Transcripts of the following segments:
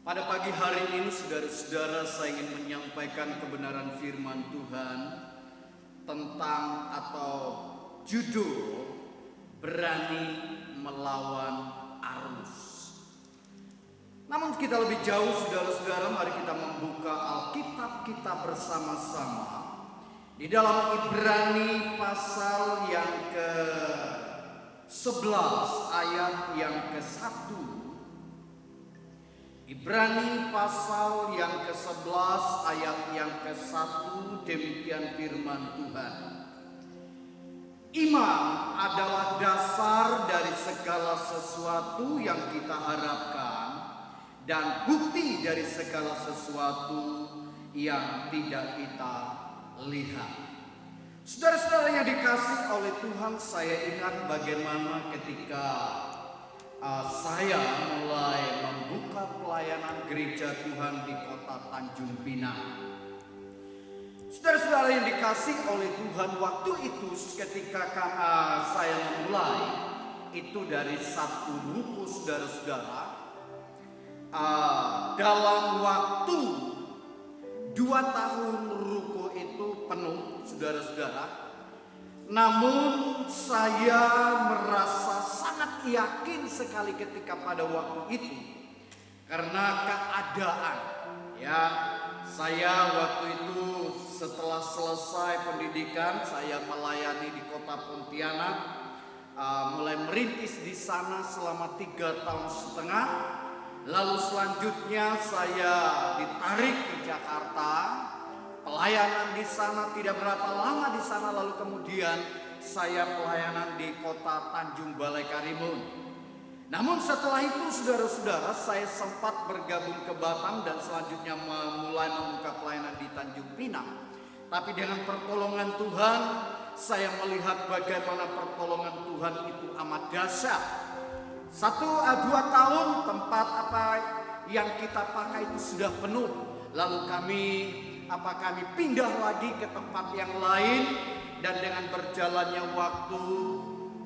Pada pagi hari ini, saudara-saudara, saya ingin menyampaikan kebenaran firman Tuhan tentang atau judul berani melawan arus. Namun kita lebih jauh, saudara-saudara, mari kita membuka Alkitab kita bersama-sama di dalam Ibrani pasal yang ke-11 ayat yang ke-1. Ibrani pasal yang ke-11 ayat yang ke-1, demikian firman Tuhan. Iman adalah dasar dari segala sesuatu yang kita harapkan dan bukti dari segala sesuatu yang tidak kita lihat. Saudara-saudara yang dikasihi oleh Tuhan, saya ingat bagaimana ketika saya mulai membuka pelayanan gereja Tuhan di kota Tanjung Pinang. Saudara-saudara yang dikasihi oleh Tuhan, waktu itu ketika saya memulai itu dari satu ruko, saudara-saudara, dalam waktu 2 tahun ruko itu penuh, saudara-saudara. Namun saya merasa sangat yakin sekali ketika pada waktu itu, karena keadaan, ya, saya waktu itu setelah selesai pendidikan, saya melayani di kota Pontianak, mulai merintis di sana selama 3 tahun setengah. Lalu selanjutnya saya ditarik ke Jakarta. Pelayanan di sana tidak berapa lama di sana, lalu kemudian saya pelayanan di kota Tanjung Balai Karimun. Namun setelah itu, saudara-saudara, saya sempat bergabung ke Batam dan selanjutnya mulai membuka pelayanan di Tanjung Pinang. Tapi dengan pertolongan Tuhan, saya melihat bagaimana pertolongan Tuhan itu amat dahsyat. 1-2 tahun tempat apa yang kita pakai itu sudah penuh. Lalu kami pindah lagi ke tempat yang lain, dan dengan berjalannya waktu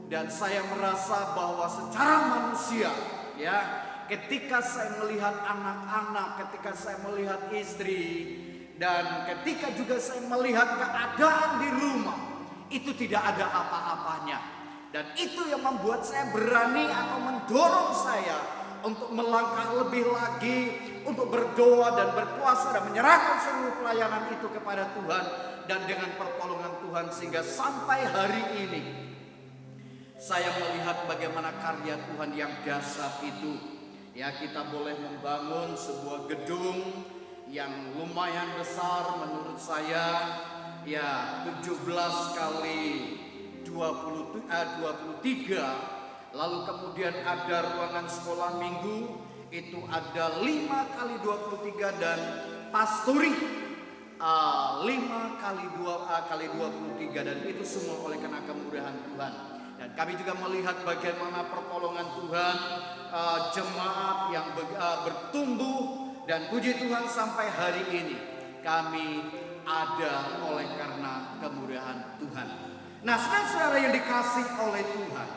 dan saya merasa bahwa secara manusia, ya, ketika saya melihat anak-anak, ketika saya melihat istri, dan ketika juga saya melihat keadaan di rumah, itu tidak ada apa-apanya. Dan itu yang membuat saya berani atau mendorong saya untuk melangkah lebih lagi, untuk berdoa dan berpuasa dan menyerahkan seluruh pelayanan itu kepada Tuhan. Dan dengan pertolongan Tuhan, sehingga sampai hari ini saya melihat bagaimana karya Tuhan yang dahsyat itu. Ya, kita boleh membangun sebuah gedung yang lumayan besar menurut saya, ya, 17 kali 23. Lalu kemudian ada ruangan sekolah minggu, itu ada 5 kali 23, dan pastori 5 kali 23, dan itu semua oleh karena kemurahan Tuhan. Dan kami juga melihat bagaimana pertolongan Tuhan, jemaat yang bertumbuh, dan puji Tuhan sampai hari ini kami ada oleh karena kemurahan Tuhan. Nah, saudara-saudara yang dikasihi oleh Tuhan,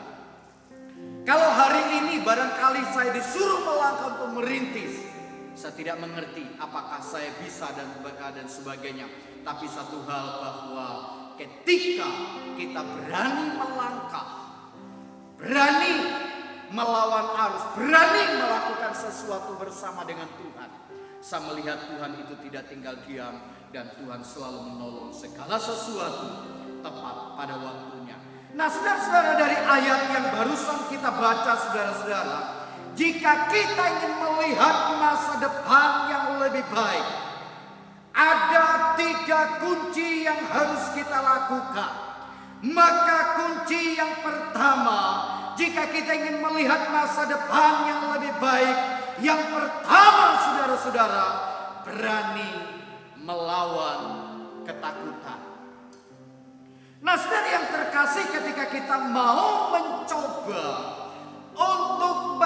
kalau hari ini barangkali saya disuruh melangkah untuk merintis, saya tidak mengerti apakah saya bisa dan sebagainya. Tapi satu hal, bahwa ketika kita berani melangkah, berani melawan arus, berani melakukan sesuatu bersama dengan Tuhan, saya melihat Tuhan itu tidak tinggal diam, dan Tuhan selalu menolong segala sesuatu tepat pada waktunya. Nah, saudara-saudara, dari ayat yang barusan kita baca, saudara-saudara, jika kita ingin melihat masa depan yang lebih baik, ada 3 kunci yang harus kita lakukan. Maka kunci yang pertama, jika kita ingin melihat masa depan yang lebih baik, yang pertama, saudara-saudara, berani melawan ketakutan. Nah, saudara yang terkasih, ketika kita mau mencoba untuk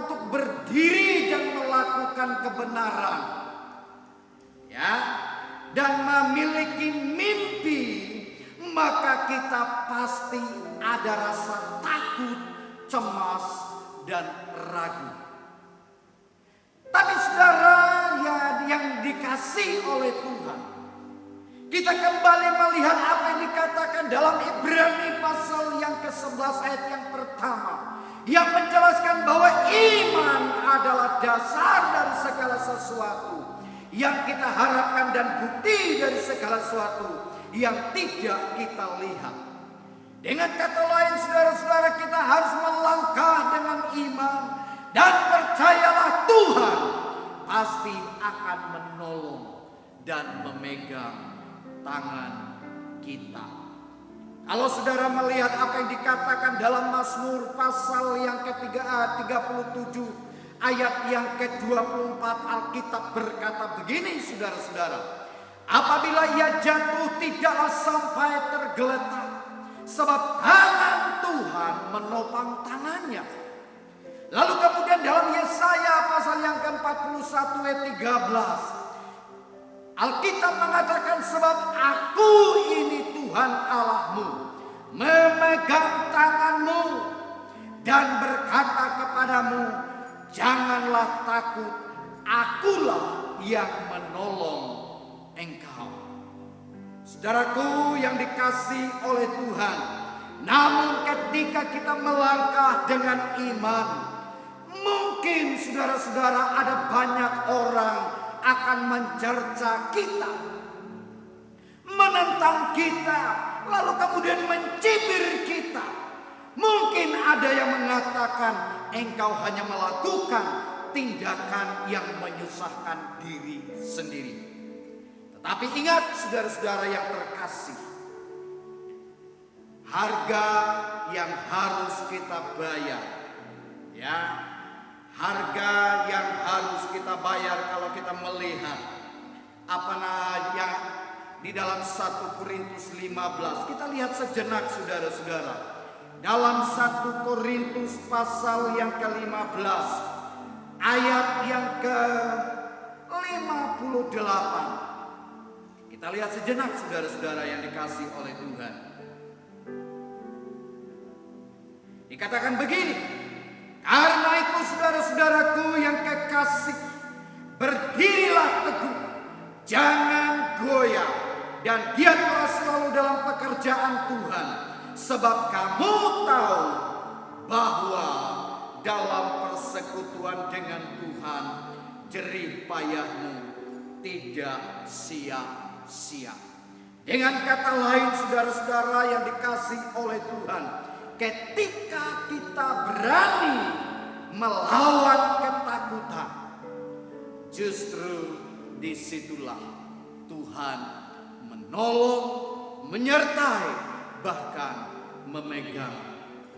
untuk berdiri dan melakukan kebenaran, ya, dan memiliki mimpi, maka kita pasti ada rasa takut, cemas, dan ragu. yang dikasih oleh Tuhan, kita kembali melihat apa yang dikatakan dalam Ibrani pasal yang ke-11 ayat yang pertama, yang menjelaskan bahwa iman adalah dasar dari segala sesuatu yang kita harapkan dan bukti dari segala sesuatu yang tidak kita lihat. Dengan kata lain, saudara-saudara, kita harus melangkah dengan iman dan percayalah Tuhan pasti akan menolong dan memegang tangan kita. Kalau saudara melihat apa yang dikatakan dalam Mazmur pasal yang ke-37 ayat yang ke-24, Alkitab berkata begini, saudara-saudara. Apabila ia jatuh tidaklah sampai tergeletak, sebab tangan Tuhan menopang tangannya. Lalu kemudian dalam Yesaya pasal yang ke-41 ayat 13, Alkitab mengatakan, sebab aku ini Tuhan Allahmu, memegang tanganmu dan berkata kepadamu, janganlah takut, akulah yang menolong engkau. Saudaraku yang dikasih oleh Tuhan, namun ketika kita melangkah dengan iman, mungkin saudara-saudara ada banyak orang akan mencerca kita, menentang kita, lalu kemudian mencibir kita. Mungkin ada yang mengatakan engkau hanya melakukan tindakan yang menyusahkan diri sendiri. Tetapi ingat saudara-saudara yang terkasih, harga yang harus kita bayar, ya, harga yang harus kita bayar kalau kita melihat apa yang di dalam 1 Korintus 15. Kita lihat sejenak saudara-saudara. Dalam 1 Korintus pasal yang ke-15 ayat yang ke-58. Kita lihat sejenak saudara-saudara yang dikasih oleh Tuhan. Dikatakan begini, karena itu saudara-saudaraku yang kekasih, berdirilah teguh, jangan goyah, dan giatlah selalu dalam pekerjaan Tuhan, sebab kamu tahu bahwa dalam persekutuan dengan Tuhan, jerih payahmu tidak sia-sia. Dengan kata lain saudara-saudara yang dikasih oleh Tuhan, ketika kita berani melawan ketakutan, justru disitulah Tuhan menolong, menyertai, bahkan memegang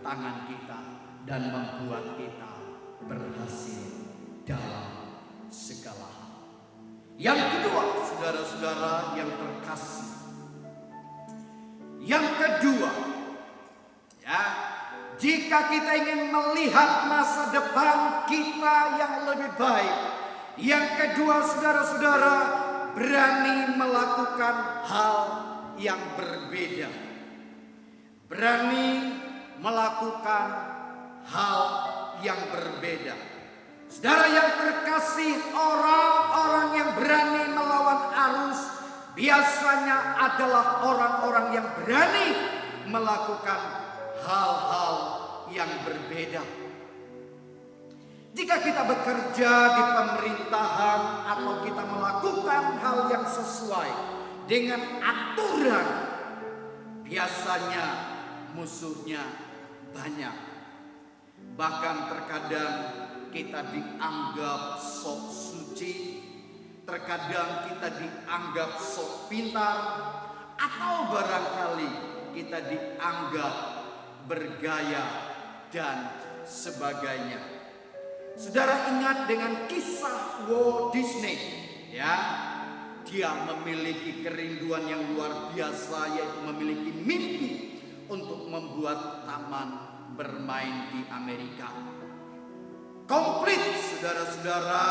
tangan kita dan membuat kita berhasil dalam segala hal. Yang kedua, saudara-saudara yang terkasih, yang kedua, ya, jika kita ingin melihat masa depan kita yang lebih baik, yang kedua saudara-saudara, berani melakukan hal yang berbeda. Berani melakukan hal yang berbeda. Saudara yang terkasih, orang-orang yang berani melawan arus biasanya adalah orang-orang yang berani melakukan hal-hal yang berbeda. Jika kita bekerja di pemerintahan atau kita melakukan hal yang sesuai dengan aturan, biasanya musuhnya banyak. Bahkan terkadang kita dianggap sok suci, terkadang kita dianggap sok pintar, atau barangkali kita dianggap bergaya dan sebagainya. Saudara ingat dengan kisah Walt Disney, ya, dia memiliki kerinduan yang luar biasa, yaitu memiliki mimpi untuk membuat taman bermain di Amerika. Komplit saudara-saudara,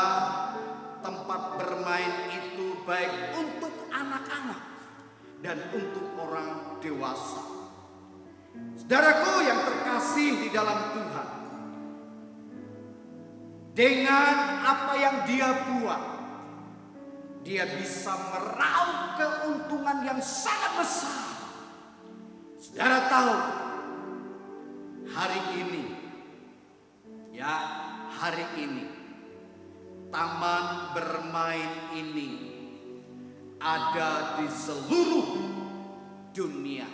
tempat bermain itu baik untuk anak-anak dan untuk orang dewasa. Saudaraku yang terkasih di dalam Tuhan, dengan apa yang dia buat, dia bisa meraup keuntungan yang sangat besar. Saudara tahu, hari ini, taman bermain ini ada di seluruh dunia,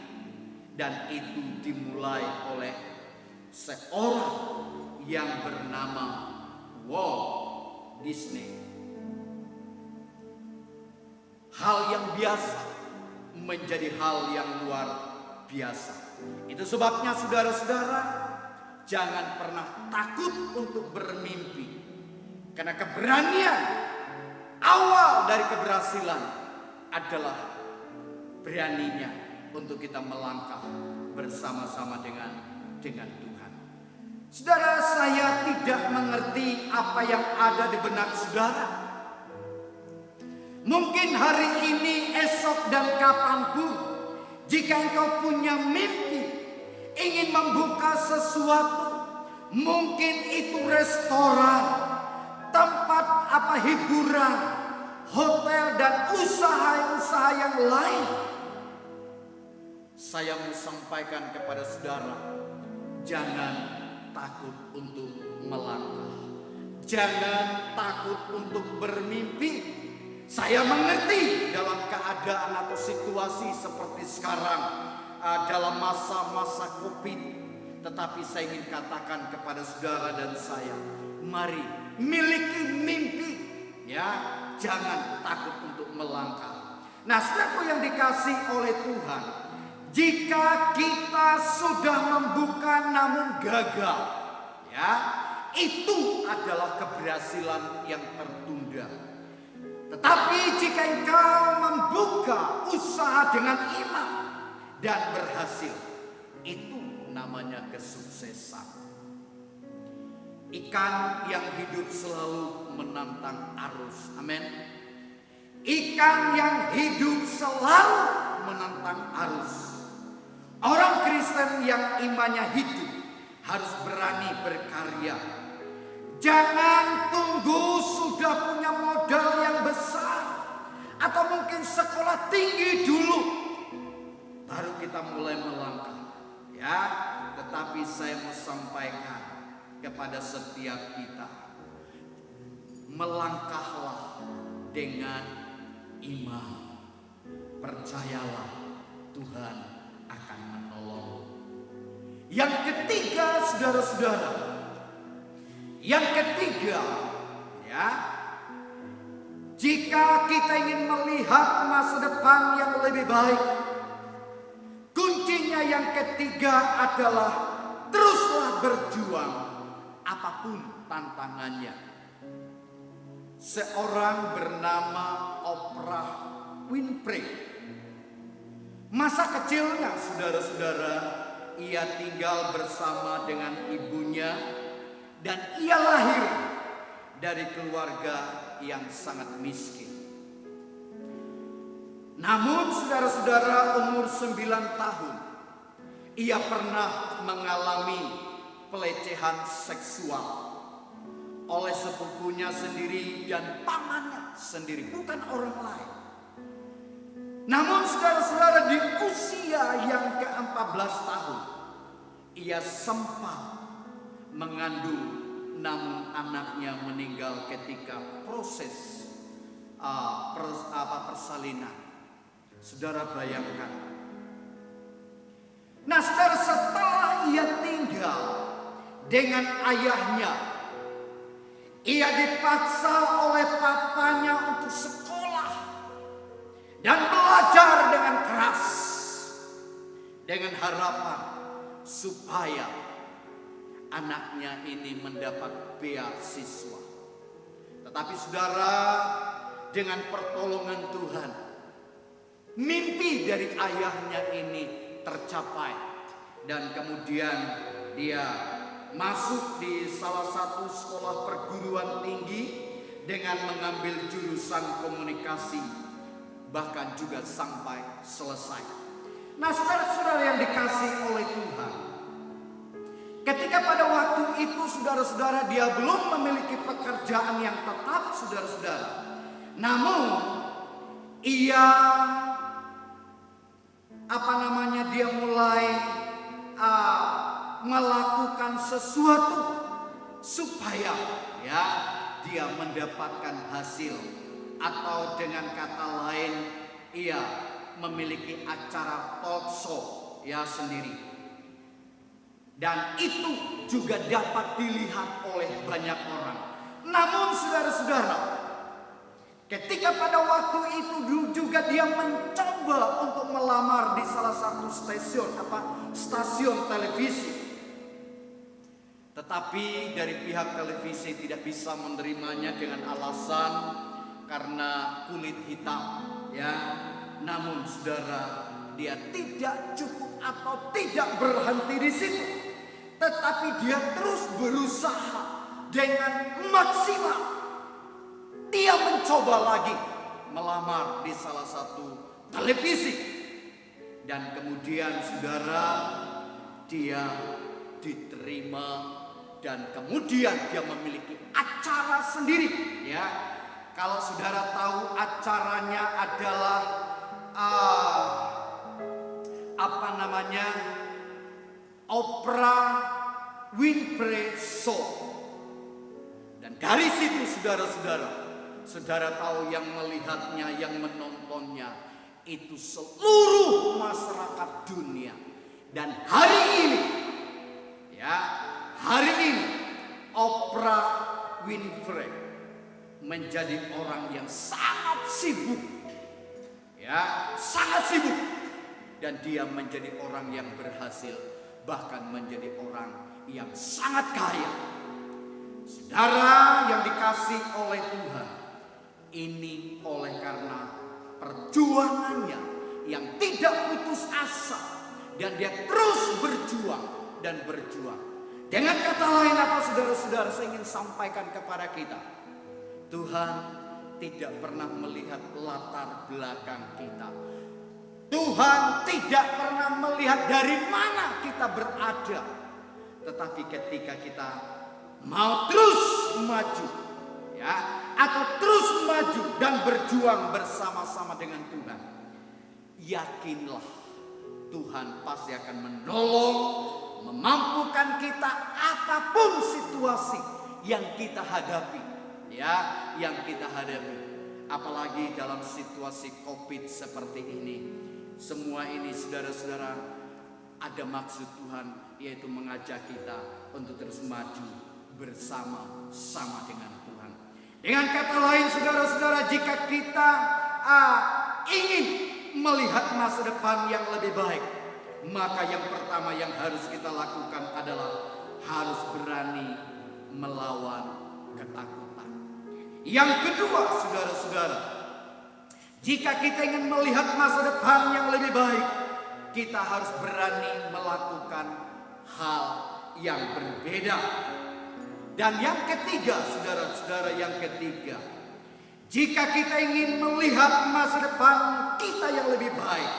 dan itu dimulai oleh seorang yang bernama Walt Disney. Hal yang biasa menjadi hal yang luar biasa. Itu sebabnya saudara-saudara, jangan pernah takut untuk bermimpi. Karena keberanian awal dari keberhasilan adalah beraninya untuk kita melangkah bersama-sama dengan Tuhan. Saudara, saya tidak mengerti apa yang ada di benak saudara. Mungkin hari ini, esok, dan kapanpun, jika engkau punya mimpi, ingin membuka sesuatu, mungkin itu restoran, tempat hiburan, hotel, dan usaha-usaha yang lain. Saya mau sampaikan kepada saudara, jangan takut untuk melangkah. Jangan takut untuk bermimpi. Saya mengerti dalam keadaan atau situasi seperti sekarang, dalam masa-masa Covid. Tetapi saya ingin katakan kepada saudara dan saya, mari miliki mimpi, ya, jangan takut untuk melangkah. Nah, saudaraku yang dikasih oleh Tuhan, jika kita sudah membuka namun gagal, ya, itu adalah keberhasilan yang tertunda. Tetapi jika engkau membuka usaha dengan iman dan berhasil, itu namanya kesuksesan. Ikan yang hidup selalu menantang arus. Amin. Ikan yang hidup selalu menantang arus. Orang Kristen yang imannya hidup harus berani berkarya. Jangan tunggu sudah punya modal yang besar atau mungkin sekolah tinggi dulu baru kita mulai melangkah, ya. Tetapi saya mau sampaikan kepada setiap kita, melangkahlah dengan iman. Percayalah, Tuhan akan menolong. Yang ketiga, saudara-saudara, ya, jika kita ingin melihat masa depan yang lebih baik, kuncinya yang ketiga adalah teruslah berjuang apapun tantangannya. Seorang bernama Oprah Winfrey, masa kecilnya, saudara-saudara, ia tinggal bersama dengan ibunya. Dan ia lahir dari keluarga yang sangat miskin. Namun saudara-saudara, umur 9 tahun, ia pernah mengalami pelecehan seksual oleh sepupunya sendiri dan pamannya sendiri, bukan orang lain. Namun saudara-saudara, di usia yang ke-14 tahun, ia sempat mengandung, namun anaknya meninggal ketika proses persalinan. Saudara bayangkan. Nah, saudara, setelah ia tinggal dengan ayahnya, ia dipaksa oleh papanya untuk sekolah dan belajar dengan keras, dengan harapan supaya anaknya ini mendapat beasiswa. Tetapi saudara, dengan pertolongan Tuhan, mimpi dari ayahnya ini tercapai. Dan kemudian dia masuk di salah satu sekolah perguruan tinggi dengan mengambil jurusan komunikasi, bahkan juga sampai selesai. Nah, saudara-saudara yang dikasih oleh Tuhan, ketika pada waktu itu, saudara-saudara, dia belum memiliki pekerjaan yang tetap, saudara-saudara. Namun ia dia mulai melakukan sesuatu supaya dia mendapatkan hasil, atau dengan kata lain ia memiliki acara talk show sendiri. Dan itu juga dapat dilihat oleh banyak orang. Namun saudara-saudara, ketika pada waktu itu juga dia mencoba untuk melamar di salah satu stasiun televisi. Tetapi dari pihak televisi tidak bisa menerimanya dengan alasan karena kulit hitam, Namun saudara, dia tidak cukup atau tidak berhenti di situ, tetapi dia terus berusaha dengan maksimal. Dia mencoba lagi melamar di salah satu televisi. Dan kemudian saudara, dia diterima. Dan kemudian dia memiliki acara sendiri. Kalau saudara tahu, acaranya adalah Oprah Winfrey Show. Dan dari situ saudara tahu, yang melihatnya, yang menontonnya itu seluruh masyarakat dunia. Dan hari ini Oprah Winfrey menjadi orang yang sangat sibuk, dan dia menjadi orang yang berhasil, bahkan menjadi orang yang sangat kaya. Saudara yang dikasih oleh Tuhan, ini oleh karena perjuangannya yang tidak putus asa, dan dia terus berjuang dan berjuang. Dengan kata lain, apa saudara-saudara, saya ingin sampaikan kepada kita, Tuhan tidak pernah melihat latar belakang kita. Tuhan tidak pernah melihat dari mana kita berada. Tetapi ketika kita mau terus maju, atau terus maju dan berjuang bersama-sama dengan Tuhan, yakinlah Tuhan pasti akan menolong, memampukan kita apapun situasi yang kita hadapi. Apalagi dalam situasi COVID seperti ini. Semua ini saudara-saudara, ada maksud Tuhan, yaitu mengajak kita untuk terus maju bersama-sama dengan Tuhan. Dengan kata lain saudara-saudara, jika kita ingin melihat masa depan yang lebih baik, maka yang pertama yang harus kita lakukan adalah harus berani melawan ketakutan. Yang kedua saudara-saudara, jika kita ingin melihat masa depan yang lebih baik, kita harus berani melakukan hal yang berbeda. Dan yang ketiga saudara-saudara, jika kita ingin melihat masa depan kita yang lebih baik,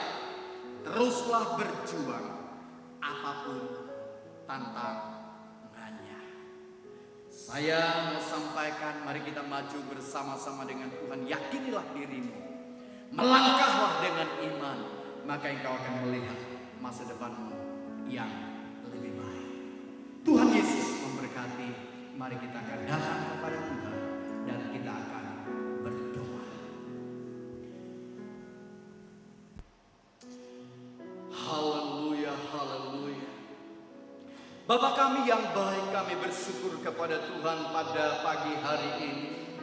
teruslah berjuang apapun tantangannya. Saya mau sampaikan, mari kita maju bersama-sama dengan Tuhan. Yakinilah dirimu, melangkahlah dengan iman, maka engkau akan melihat masa depanmu yang lebih baik. Tuhan Yesus memberkati. Mari kita akan datang kepada Tuhan dan kita akan berdoa. Haleluya, haleluya. Bapa kami yang baik, kami bersyukur kepada Tuhan pada pagi hari ini,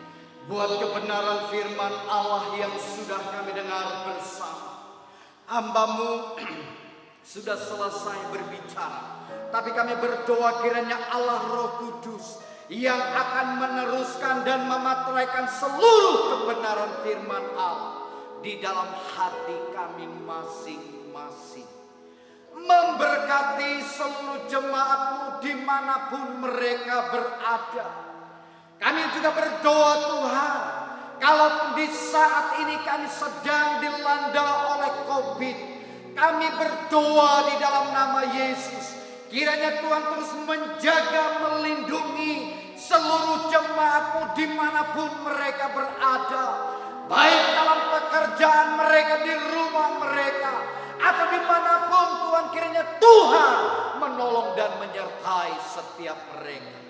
buat kebenaran firman Allah yang sudah kami dengar bersama. Hamba-Mu sudah selesai berbicara, tapi kami berdoa kiranya Allah Roh Kudus yang akan meneruskan dan memateraikan seluruh kebenaran firman Allah di dalam hati kami masing-masing. Memberkati seluruh jemaat-Mu dimanapun mereka berada. Kami juga berdoa Tuhan, kalaupun di saat ini kami sedang dilanda oleh COVID, kami berdoa di dalam nama Yesus, kiranya Tuhan terus menjaga, melindungi seluruh jemaat-Mu dimanapun mereka berada. baik dalam pekerjaan mereka, di rumah mereka, atau dimanapun Tuhan, kiranya Tuhan menolong dan menyertai setiap mereka.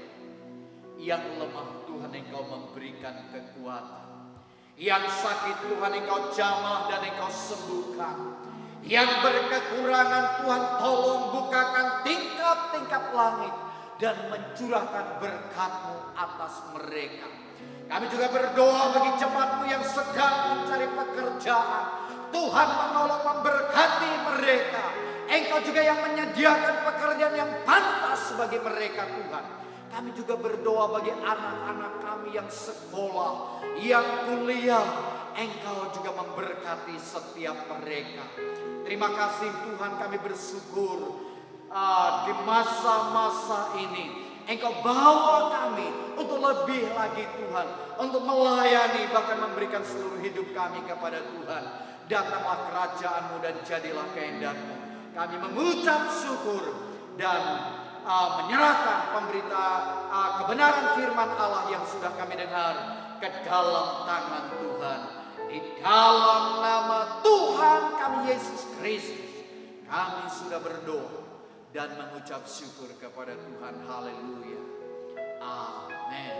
Yang lemah Tuhan Engkau memberikan kekuatan, yang sakit Tuhan Engkau jamah dan Engkau sembuhkan, yang berkekurangan Tuhan tolong bukakan tingkap-tingkap langit dan mencurahkan berkat-Mu atas mereka. Kami juga berdoa bagi jemaat-Mu yang sedang mencari pekerjaan. Tuhan menolong memberkati mereka. Engkau juga yang menyediakan pekerjaan yang pantas bagi mereka Tuhan. Kami juga berdoa bagi anak-anak kami yang sekolah, yang kuliah. Engkau juga memberkati setiap mereka. Terima kasih Tuhan, kami bersyukur di masa-masa ini Engkau bawa kami untuk lebih lagi Tuhan, untuk melayani bahkan memberikan seluruh hidup kami kepada Tuhan. Datanglah kerajaan-Mu dan jadilah kehendak-Mu. Kami mengucap syukur dan menyerahkan pemberita kebenaran firman Allah yang sudah kami dengar ke dalam tangan Tuhan. Di dalam nama Tuhan kami Yesus Kristus, kami sudah berdoa dan mengucap syukur kepada Tuhan. Haleluya. Amin.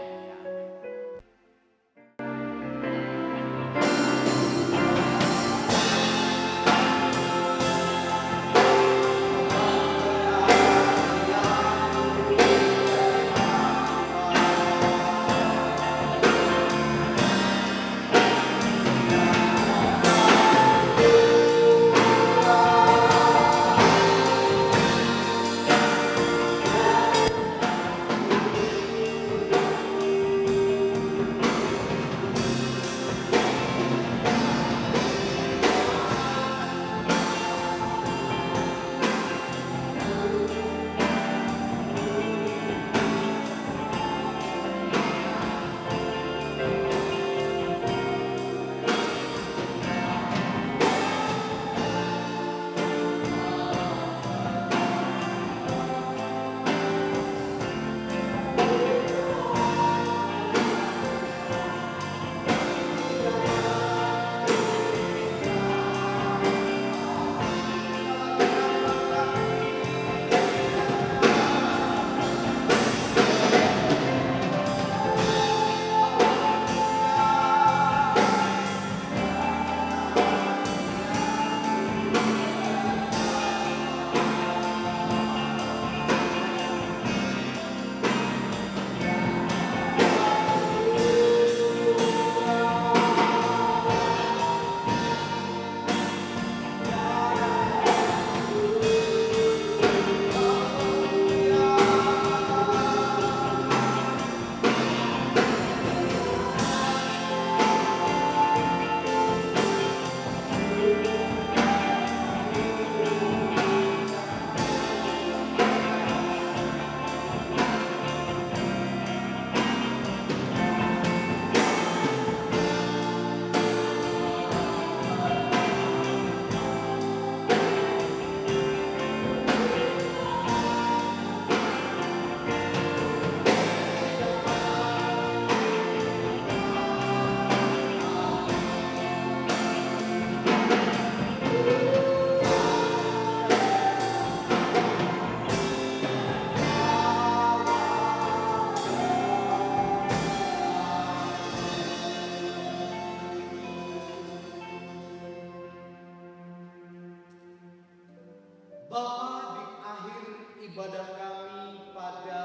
Bapa, di akhir ibadah kami pada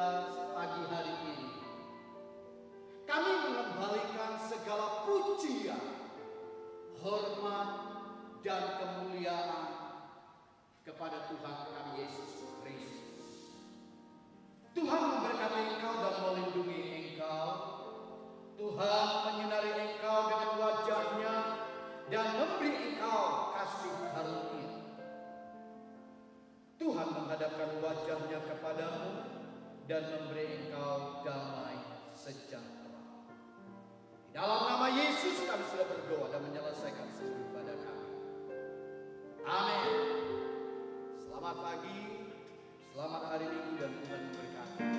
pagi hari ini, kami mengembalikan segala pujian, hormat, dan kemuliaan kepada Tuhan kami Yesus Kristus. Tuhan memberkati Engkau dan melindungi Engkau. Tuhan menyinari Engkau dengan wajah-Nya dan memberi Engkau kasih karunia. Tuhan menghadapkan wajah-Nya kepadamu dan memberi engkau damai sejahtera. Di dalam nama Yesus kami sudah berdoa dan menyelesaikan seluruh ibadah kami. Amin. Selamat pagi, selamat hari Minggu dan Tuhan memberkati.